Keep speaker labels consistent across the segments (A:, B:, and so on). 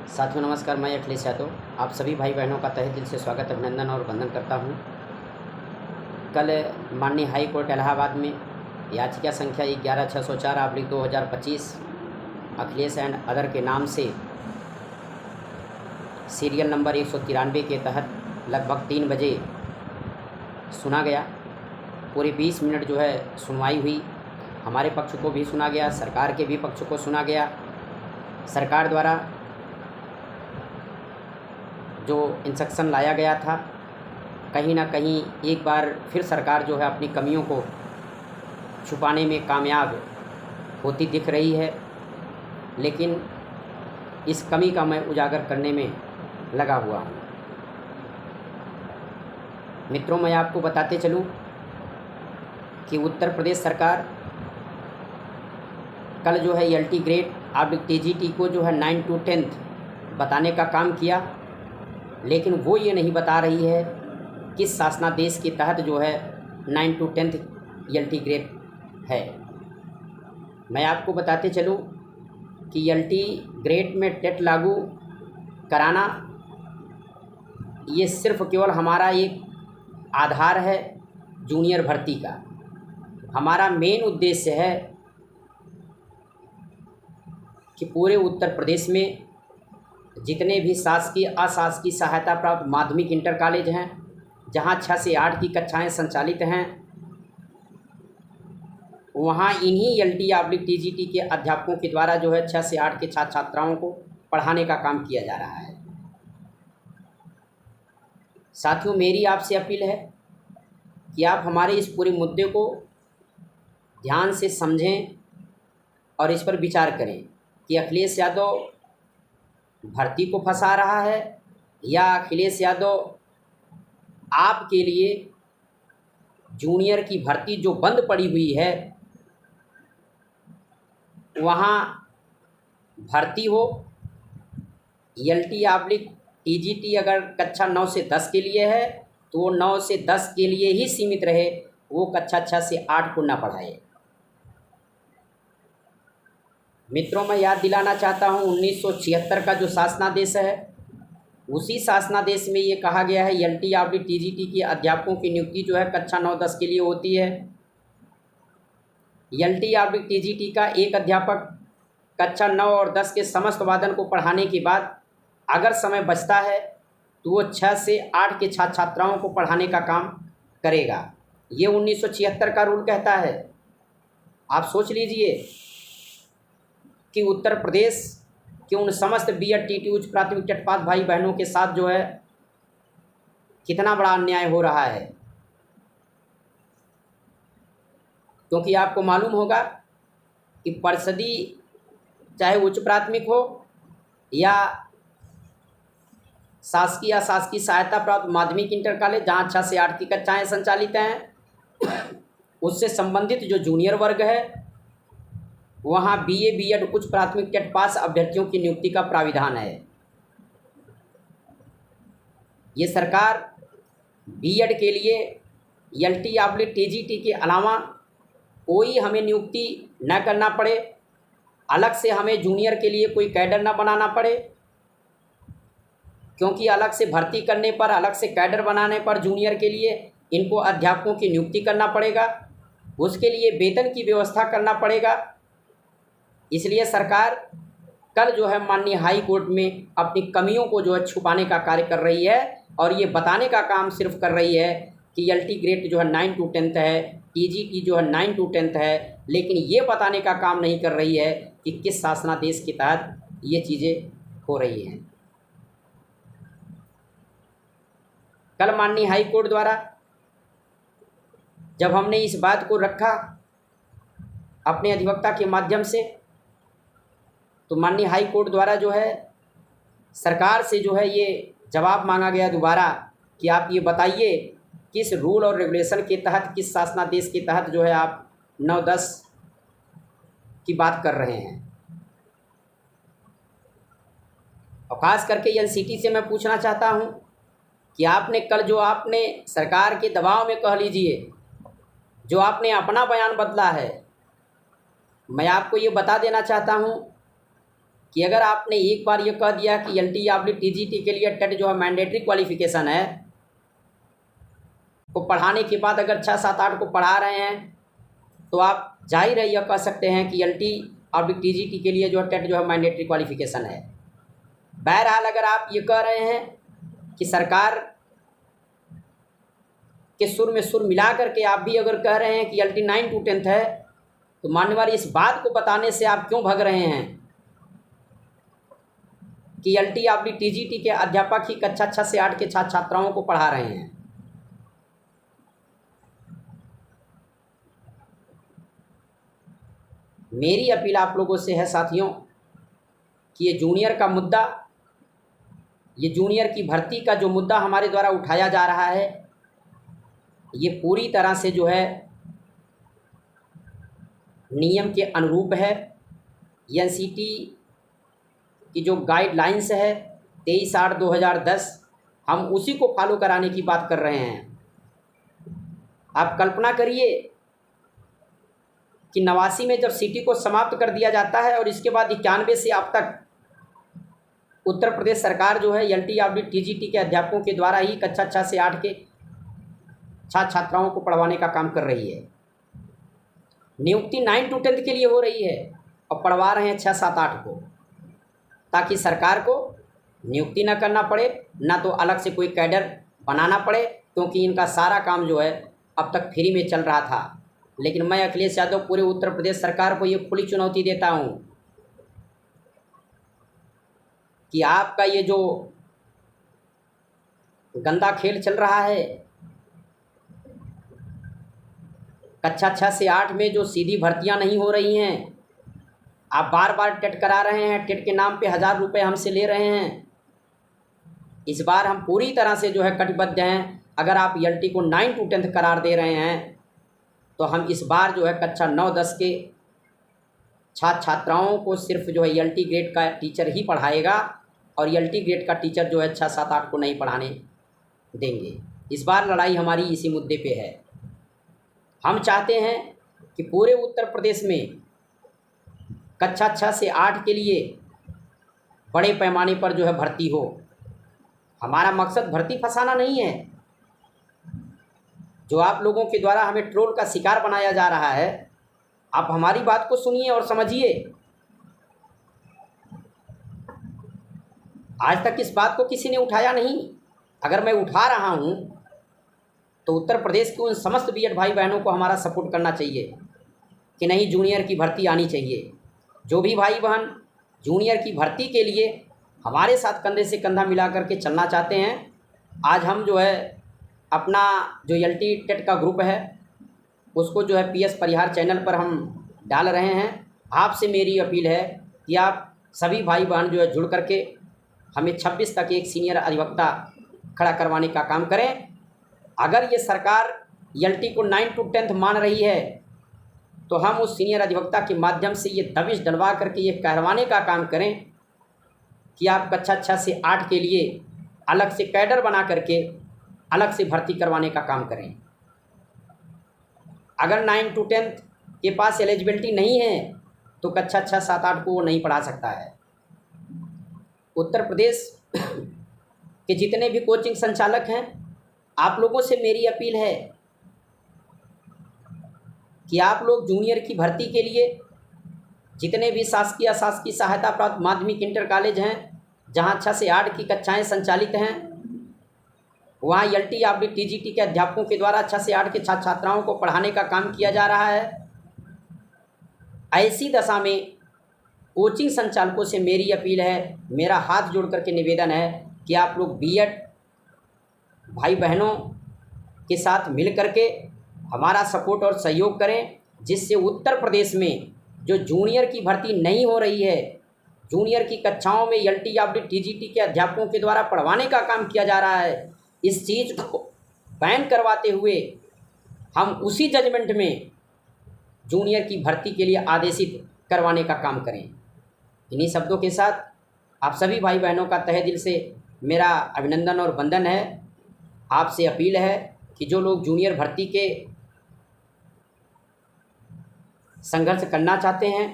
A: साथियों नमस्कार, मैं अखिलेश यादव आप सभी भाई बहनों का तहे दिल से स्वागत अभिनंदन और वंदन करता हूं। कल माननीय हाई कोर्ट इलाहाबाद में याचिका संख्या 11604/2025 अखिलेश एंड अदर के नाम से सीरियल नंबर 193 के तहत लगभग 3 बजे सुना गया। पूरे 20 मिनट जो है सुनवाई हुई। हमारे पक्ष को भी सुना गया, सरकार के भी पक्ष को सुना गया। सरकार द्वारा जो इंस्ट्रक्शन लाया गया था, कहीं ना कहीं एक बार फिर सरकार जो है अपनी कमियों को छुपाने में कामयाब होती दिख रही है, लेकिन इस कमी का मैं उजागर करने में लगा हुआ हूँ। मित्रों, मैं आपको बताते चलूँ कि उत्तर प्रदेश सरकार कल जो है LT ग्रेड अब TGT को जो है 9 to 10th बताने का काम किया, लेकिन वो ये नहीं बता रही है किस शासनादेश के तहत जो है 9 to 10th LT ग्रेड है। मैं आपको बताते चलूँ कि LT ग्रेड में टेट लागू कराना ये सिर्फ केवल हमारा एक आधार है जूनियर भर्ती का। हमारा मेन उद्देश्य है कि पूरे उत्तर प्रदेश में जितने भी शासकीय अशासकीय सहायता प्राप्त माध्यमिक इंटर कॉलेज हैं, जहां 6 से 8 की कक्षाएं संचालित हैं, वहां इन्हीं LT/TGT के अध्यापकों के द्वारा जो है 6 से 8 के छात्र छात्राओं को पढ़ाने का काम किया जा रहा है। साथियों, मेरी आपसे अपील है कि आप हमारे इस पूरे मुद्दे को ध्यान से समझें और इस पर विचार करें कि अखिलेश यादव भर्ती को फंसा रहा है या अखिलेश यादव आपके लिए जूनियर की भर्ती जो बंद पड़ी हुई है वहाँ भर्ती हो। LT/TGT अगर कक्षा 9 से 10 के लिए है तो वो 9 से 10 के लिए ही सीमित रहे, वो कक्षा 6 से 8 को ना पढ़ाए। मित्रों, मैं याद दिलाना चाहता हूँ 1976 का जो शासनादेश है, उसी शासनादेश में ये कहा गया है LT/TGT के अध्यापकों की नियुक्ति जो है कक्षा 9-10 के लिए होती है। LT/TGT का एक अध्यापक कक्षा 9 और 10 के समस्त वादन को पढ़ाने के बाद अगर समय बचता है तो वो 6 से 8 के छात्र छात्राओं को पढ़ाने का काम करेगा। ये 1976 का रूल कहता है। आप सोच लीजिए कि उत्तर प्रदेश के उन समस्त BEd TT उच्च प्राथमिक टेट पास भाई बहनों के साथ जो है कितना बड़ा अन्याय हो रहा है। क्योंकि आपको मालूम होगा कि परिषदी चाहे उच्च प्राथमिक हो या शासकीय अशासकीय सहायता प्राप्त माध्यमिक इंटर कॉलेज जहाँ 6 से 8 की कक्षाएँ संचालित हैं, उससे संबंधित जो जूनियर वर्ग है वहाँ BA BEd उच्च प्राथमिक टेट पास अभ्यर्थियों की नियुक्ति का प्राविधान है। ये सरकार BEd के लिए LT/TGT के अलावा कोई हमें नियुक्ति न करना पड़े, अलग से हमें जूनियर के लिए कोई कैडर न बनाना पड़े, क्योंकि अलग से भर्ती करने पर, अलग से कैडर बनाने पर जूनियर के लिए इनको अध्यापकों की नियुक्ति करना पड़ेगा, उसके लिए वेतन की व्यवस्था करना पड़ेगा। इसलिए सरकार कल जो है माननीय हाई कोर्ट में अपनी कमियों को जो है छुपाने का कार्य कर रही है और ये बताने का काम सिर्फ कर रही है कि LT ग्रेड जो है 9 to 10th है, TGT जो है 9 to 10th है, लेकिन ये बताने का काम नहीं कर रही है कि किस शासनादेश के तहत ये चीज़ें हो रही हैं। कल माननीय हाई कोर्ट द्वारा जब हमने इस बात को रखा अपने अधिवक्ता के माध्यम से, तो माननीय हाई कोर्ट द्वारा जो है सरकार से जो है ये जवाब मांगा गया दोबारा कि आप ये बताइए किस रूल और रेगुलेशन के तहत, किस शासनादेश के तहत जो है आप 9-10 की बात कर रहे हैं। और ख़ास करके NCT से मैं पूछना चाहता हूँ कि आपने कल जो आपने सरकार के दबाव में कह लीजिए जो आपने अपना बयान बदला है, मैं आपको ये बता देना चाहता हूँ कि अगर आपने एक बार ये कह दिया कि LT या फिर TGT के लिए टेट जो है मैंडेटरी क्वालिफिकेशन है, को पढ़ाने के बाद अगर 6, 7, 8 को पढ़ा रहे हैं तो आप जाहिर है यह कह सकते हैं कि LT और फिर TGT के लिए जो है टेट जो है मैंडेटरी क्वालिफिकेशन है। बहरहाल अगर आप ये कह रहे हैं कि सरकार के सुर में सुर मिला करके आप भी अगर कह रहे हैं कि LT 9 to 10 है, तो मान्यवर इस बात को बताने से आप क्यों भग रहे हैं कि LT आप भी TGT के अध्यापक ही कक्षा 6 से 8 के छात्र छात्राओं को पढ़ा रहे हैं। मेरी अपील आप लोगों से है साथियों कि ये जूनियर का मुद्दा, ये जूनियर की भर्ती का जो मुद्दा हमारे द्वारा उठाया जा रहा है, ये पूरी तरह से जो है नियम के अनुरूप है। NCT की जो गाइडलाइंस है 23/8/2010, हम उसी को फॉलो कराने की बात कर रहे हैं। आप कल्पना करिए कि 89 में जब सिटी को समाप्त कर दिया जाता है और इसके बाद 91 से अब तक उत्तर प्रदेश सरकार जो है LT या फिर TGT के अध्यापकों के द्वारा ही कक्षा 6 से 8 के छात्र छात्राओं को पढ़वाने का काम कर रही है। नियुक्ति 9 to 10 के लिए हो रही है और पढ़वा रहे हैं 6, 7, 8 को, ताकि सरकार को नियुक्ति न करना पड़े, ना तो अलग से कोई कैडर बनाना पड़े, क्योंकि इनका सारा काम जो है अब तक फ्री में चल रहा था। लेकिन मैं अखिलेश यादव पूरे उत्तर प्रदेश सरकार को ये खुली चुनौती देता हूँ कि आपका ये जो गंदा खेल चल रहा है, कक्षा 6 से 8 में जो सीधी भर्तियां नहीं हो रही हैं, आप बार बार टेट करा रहे हैं, टेट के नाम पे 1000 रुपये हमसे ले रहे हैं। इस बार हम पूरी तरह से जो है कटिबद्ध हैं। अगर आप LT को 9 to 10 करार दे रहे हैं तो हम इस बार जो है कक्षा 9-10 के छात्र छात्राओं को सिर्फ जो है LT ग्रेड का टीचर ही पढ़ाएगा और LT ग्रेड का टीचर जो है 6, 7, 8 को नहीं पढ़ाने देंगे। इस बार लड़ाई हमारी इसी मुद्दे पे है। हम चाहते हैं कि पूरे उत्तर प्रदेश में कक्षा 6 से 8 के लिए बड़े पैमाने पर जो है भर्ती हो। हमारा मकसद भर्ती फंसाना नहीं है। जो आप लोगों के द्वारा हमें ट्रोल का शिकार बनाया जा रहा है, आप हमारी बात को सुनिए और समझिए। आज तक इस बात को किसी ने उठाया नहीं। अगर मैं उठा रहा हूँ तो उत्तर प्रदेश के उन समस्त B.Ed भाई बहनों को हमारा सपोर्ट करना चाहिए कि नहीं, जूनियर की भर्ती आनी चाहिए। जो भी भाई बहन जूनियर की भर्ती के लिए हमारे साथ कंधे से कंधा मिला करके चलना चाहते हैं, आज हम जो है अपना जो LT टेट का ग्रुप है उसको जो है PS परिहार चैनल पर हम डाल रहे हैं। आपसे मेरी अपील है कि आप सभी भाई बहन जो है जुड़ करके हमें 26 तक एक सीनियर अधिवक्ता खड़ा करवाने का काम करें। अगर ये सरकार LT को 9 to 10 मान रही है तो हम उस सीनियर अधिवक्ता के माध्यम से ये दबिश डलवा करके ये कहलवाने का काम करें कि आप कक्षा 6 से 8 के लिए अलग से कैडर बना करके अलग से भर्ती करवाने का काम करें। अगर 9 to 10 के पास एलिजिबिलिटी नहीं है तो कक्षा 6, 7, 8 को वो नहीं पढ़ा सकता है। उत्तर प्रदेश के जितने भी कोचिंग संचालक हैं, आप लोगों से मेरी अपील है कि आप लोग जूनियर की भर्ती के लिए जितने भी शासकीय अशासकीय सहायता प्राप्त माध्यमिक इंटर कॉलेज हैं जहां 6 से 8 की कक्षाएं संचालित हैं, वहां LT या फिर TGT के अध्यापकों के द्वारा 6 से 8 के छात्र छात्राओं को पढ़ाने का काम किया जा रहा है। ऐसी दशा में कोचिंग संचालकों से मेरी अपील है, मेरा हाथ जोड़ करके निवेदन है कि आप लोग B.Ed भाई बहनों के साथ मिल करके हमारा सपोर्ट और सहयोग करें, जिससे उत्तर प्रदेश में जो जूनियर की भर्ती नहीं हो रही है, जूनियर की कक्षाओं में LT या फिर TGT के अध्यापकों के द्वारा पढ़वाने का काम किया जा रहा है, इस चीज़ को बैन करवाते हुए हम उसी जजमेंट में जूनियर की भर्ती के लिए आदेशित करवाने का काम करें। इन्हीं शब्दों के साथ आप सभी भाई बहनों का तहे दिल से मेरा अभिनंदन और वंदन है। आपसे अपील है कि जो लोग जूनियर भर्ती के संघर्ष करना चाहते हैं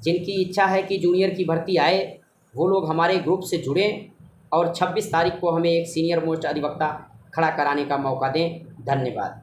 A: जिनकी इच्छा है कि जूनियर की भर्ती आए वो लोग हमारे ग्रुप से जुड़ें और 26 तारीख को हमें एक सीनियर मोस्ट अधिवक्ता खड़ा कराने का मौका दें। धन्यवाद।